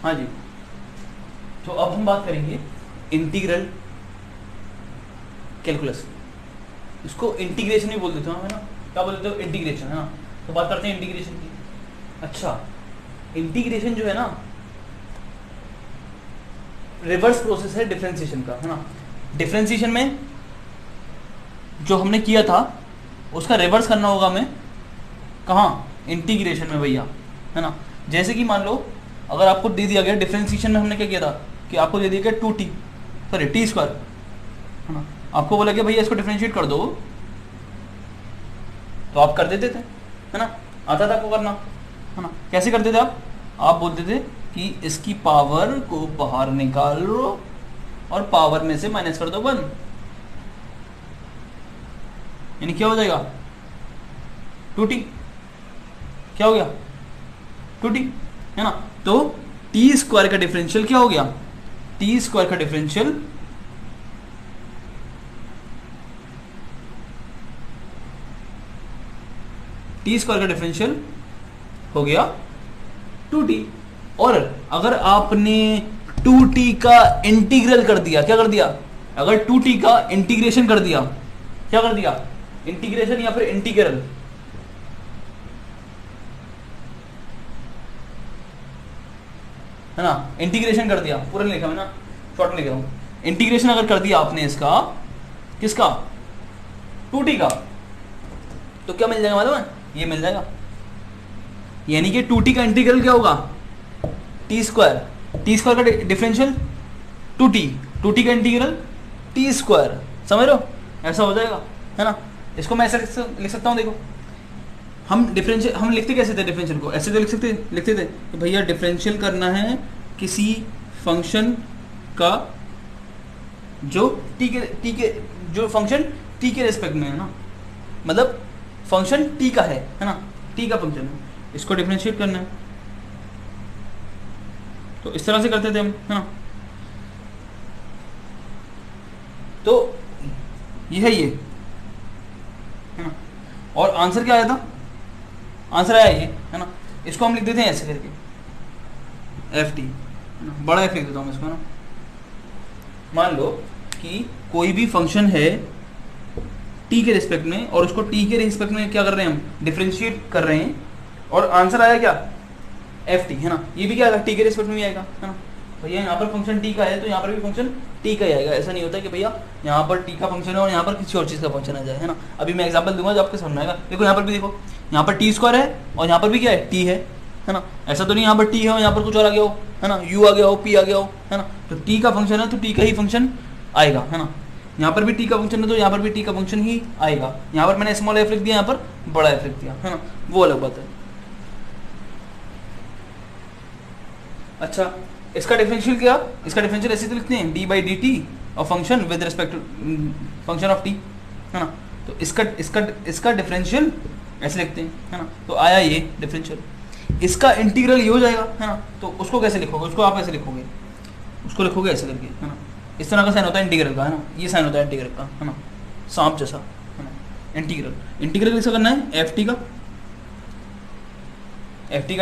हाँ जी, तो अब हम बात करेंगे इंटीग्रल कैलकुलस। इसको इंटीग्रेशन ही बोल देते हो, है ना, क्या बोल देते हो, इंटीग्रेशन, है ना। तो बात करते हैं इंटीग्रेशन की। अच्छा, इंटीग्रेशन जो है ना रिवर्स प्रोसेस है डिफरेंशिएशन का, है ना। डिफरेंशिएशन में जो हमने किया था उसका रिवर्स करना होगा हमें, कहाँ, इंटीग्रेशन में भैया, है ना। जैसे कि मान लो अगर आपको दे दिया गया डिफरेंशिएशन में, हमने क्या किया था कि आपको दे दिया गया 2t, सॉरी टी स्क्वायर, है ना। आपको बोला कि भैया इसको डिफरेंशिएट कर दो, तो आप कर देते थे, है ना, आता था आपको करना, है ना। कैसे करते थे आप बोलते थे कि इसकी पावर को बाहर निकाल लो और पावर में से माइनस कर दो 1, यानी क्या हो जाएगा 2t, क्या हो गया 2t, है ना। तो टी स्क्वायर का डिफरेंशियल क्या हो गया, टी स्क्वायर का डिफरेंशियल टी स्क्वायर का डिफरेंशियल हो गया 2t। और अगर आपने 2t का इंटीग्रल कर दिया, क्या कर दिया, अगर 2t का इंटीग्रेशन कर दिया, क्या कर दिया, इंटीग्रेशन या फिर इंटीग्रल, है ना, इंटीग्रेशन कर दिया, पूरा नहीं लिखा मैं ना, शॉर्ट में लिख रहा हूं, इंटीग्रेशन अगर कर दिया आपने इसका, किसका, 2t का, तो क्या मिल जाएगा मालूम है, ये मिल जाएगा। यानी कि 2t का इंटीग्रल क्या होगा, टी स्क्वायर का डिफरेंशियल 2t, 2t का इंटीग्रल टी स्क्वायर, समझ रहे हो, ऐसा हो जाएगा, है ना। इसको मैं ऐसा लिख सकता हूँ, देखो हम डिफरेंशियल, हम लिखते कैसे थे डिफरेंशियल को, ऐसे तो लिखते थे कि भैया डिफरेंशियल करना है किसी फंक्शन का जो टी के जो फंक्शन टी के रिस्पेक्ट में है ना, मतलब फंक्शन टी का है ना, टी का फंक्शन है, इसको डिफरेंशिएट करना है, तो इस तरह से करते थे हम, है ना। तो ये है ना, और आंसर क्या आया था, आंसर आया ये, है ना। इसको हम लिख देते हैं ऐसे करके एफ टी, बड़ा एफ लिख देता हूँ इसको, है ना। मान लो कि कोई भी फंक्शन है टी के रिस्पेक्ट में और उसको टी के रिस्पेक्ट में क्या कर रहे हैं हम, डिफरेंशिएट कर रहे हैं, और आंसर आया क्या, एफ टी, है ना। ये भी क्या आएगा, टी के रिस्पेक्ट में भी आएगा, है ना। भैया यहाँ पर फंक्शन टी का है तो यहाँ पर भी फंक्शन टी का ही आएगा, ऐसा नहीं होता कि भैया यहाँ पर टी का फंक्शन है और यहाँ पर किसी और चीज़ का फंक्शन आ जाए, है ना। अभी मैं एग्जांपल दूंगा जो आपको समझ में आएगा। देखो यहाँ पर भी, देखो यहाँ पर टी स्क्वायर है और यहाँ पर भी क्या है, टी है ना। ऐसा तो नहीं यहाँ पर टी है और यहाँ पर कुछ और आ गया हो, है ना, यू आ गया हो, पी आ गया हो, है ना। तो टी का फंक्शन है तो टी का ही फंक्शन आएगा, है ना। यहाँ पर भी टी का फंक्शन है तो यहाँ पर भी टी का फंक्शन ही आएगा। यहाँ पर मैंने स्मॉल एफ लिख दिया, यहाँ पर बड़ा एफ लिख दिया, है ना, वो अलग बात है। अच्छा, इसका डिफरेंशियल क्या, इसका डिफरेंशियल ऐसे तो लिखते हैं डी बाई डी टी और function with respect to function of T, है ना। तो इसका डिफरेंशियल ऐसे लिखते हैं, है ना। तो आया ये डिफरेंशियल, इसका इंटीग्रल ये हो जाएगा, है ना। तो उसको कैसे लिखोगे, उसको आप ऐसे लिखोगे, उसको लिखोगे ऐसे करके, है ना। इस तरह का साइन होता है इंटीग्रल का, है ना, ये साइन होता है इंटीग्रल का, है ना, सांप जैसा, है ना। इंटीग्रल कैसे करना है, एफ टी का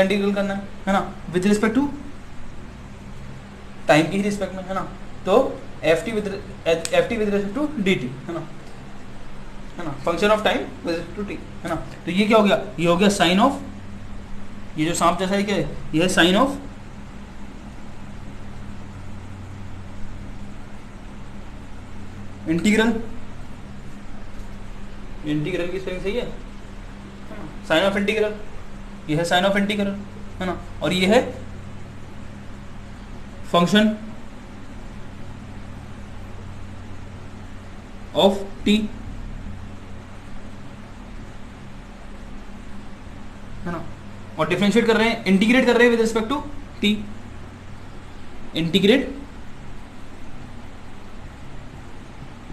इंटीग्रल करना है ना, विद रिस्पेक्ट टू टाइम की रिस्पेक्ट में, है ना। तो F T with respect to D T, है ना, function of time with respect to T, है ना। तो ये क्या हो गया, ये हो गया साइन ऑफ, ये जो सांप जैसा है क्या है, ये है साइन ऑफ इंटीग्रल की स्पेलिंग सही है, साइन ऑफ इंटीग्रल, ये है साइन ऑफ इंटीग्रल, है ना। और ये है फंक्शन ऑफ टी, है ना। और डिफरेंशिएट कर रहे हैं, इंटीग्रेट कर रहे हैं with respect to T, integrate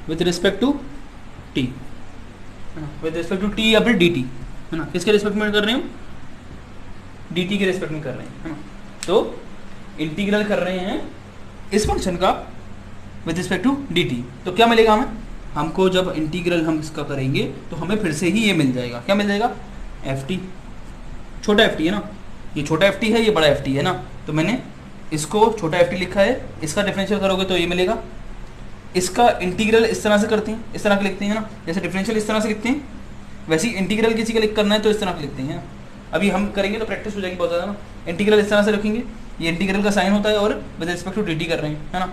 with respect to T, है ना, विद रिस्पेक्ट टू टी या फिर डी टी, है ना। किसके रिस्पेक्ट में कर रहे हैं हम, डी टी के रिस्पेक्ट में कर रहे हैं, है ना। तो इंटीग्रल कर रहे हैं इस फंक्शन का with respect to D T, तो क्या मिलेगा हमें, हमको जब इंटीग्रल हम इसका करेंगे तो हमें फिर से ही ये मिल जाएगा, क्या मिल जाएगा, एफ टी, छोटा एफ टी है ना, ये छोटा एफ टी है, ये बड़ा एफ टी है ना। तो मैंने इसको छोटा एफ टी लिखा है, इसका डिफरेंशियल करोगे तो ये मिलेगा। इसका इंटीग्रल इस तरह से करते हैं, इस तरह के लिखते हैं ना, जैसे डिफरेंशियल इस तरह से लिखते हैं वैसे ही इंटीग्रल किसी का लिख करना है तो इस तरह के लिखते हैं। अभी हम करेंगे तो प्रैक्टिस हो जाएगी बहुत ज़्यादा ना। इंटीग्रल इस तरह से रखेंगे, ये इंटीग्रल का साइन होता है और with respect to D T कर रहे हैं, है ना,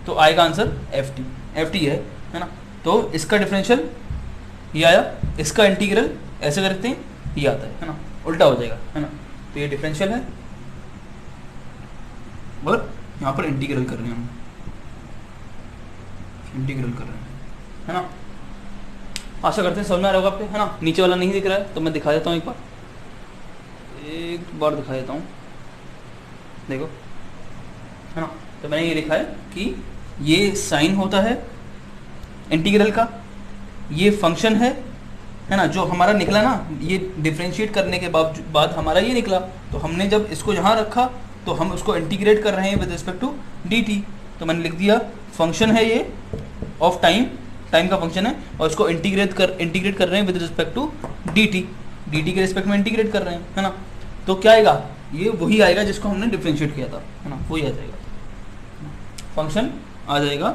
तो आएगा आंसर एफ टी है ना। तो इसका डिफरेंशियल ये आया, इसका इंटीग्रल ऐसे करते हैं ये आता है ना, उल्टा हो जाएगा, है ना। तो ये डिफरेंशियल है और यहाँ पर इंटीग्रल कर रहे हैं हम, इंटीग्रल कर रहे हैं, है ना। आशा करते हैं समझ में आ रहा होगा आपके, है ना। नीचे वाला नहीं दिख रहा है तो मैं दिखा देता हूँ, एक बार दिखा देता हूँ, देखो, है ना। तो मैंने ये लिखा है कि ये साइन होता है इंटीग्रल का, ये फंक्शन है ना, जो हमारा निकला ना, ये डिफरेंशिएट करने के बाद हमारा ये निकला, तो हमने जब इसको यहाँ रखा तो हम उसको इंटीग्रेट कर रहे हैं with respect to D T. तो मैंने लिख दिया फंक्शन है ये ऑफ टाइम, टाइम का फंक्शन है, और इसको इंटीग्रेट कर रहे हैं with respect to D T के रिस्पेक्ट में इंटीग्रेट कर रहे हैं, है ना। तो क्या आएगा, ये वही आएगा जिसको हमने डिफरेंशिएट किया था, है ना, वही आ जाएगा, फंक्शन आ जाएगा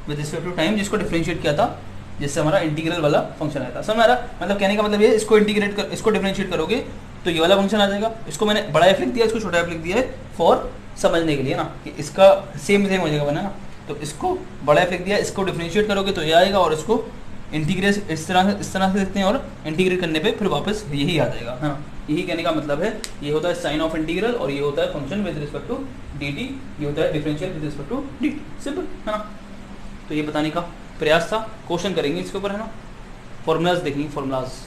विद रिस्पेक्ट टू टाइम जिसको डिफरेंशिएट किया था, जिससे हमारा इंटीग्रल वाला फंक्शन आया था। समझ आ रहा, मतलब कहने का मतलब ये, इसको इंटीग्रेट कर, इसको डिफरेंशिएट करोगे तो ये वाला फंक्शन आ जाएगा। इसको मैंने बड़ा एफ लिख दिया, इसको छोटा एफ लिख दिया है फॉर समझने के लिए ना, कि इसका सेम हो जाएगा बना ना। तो इसको बड़ा एफ लिख दिया, इसको डिफरेंशिएट करोगे तो ये आएगा, और इसको इंटीग्रेट इस तरह से लिखते हैं, और इंटीग्रेट करने पे फिर वापस यही आ जाएगा, है ना। यही कहने का मतलब है, ये होता है साइन ऑफ इंटीग्रल और ये होता है function with respect to D T, ये होता है differential with respect to D T, simple, है ना। तो ये बताने का प्रयास था, क्वेश्चन करेंगे इसके ऊपर, है ना, फॉर्मूलाज देखेंगे, फॉर्मूलाज।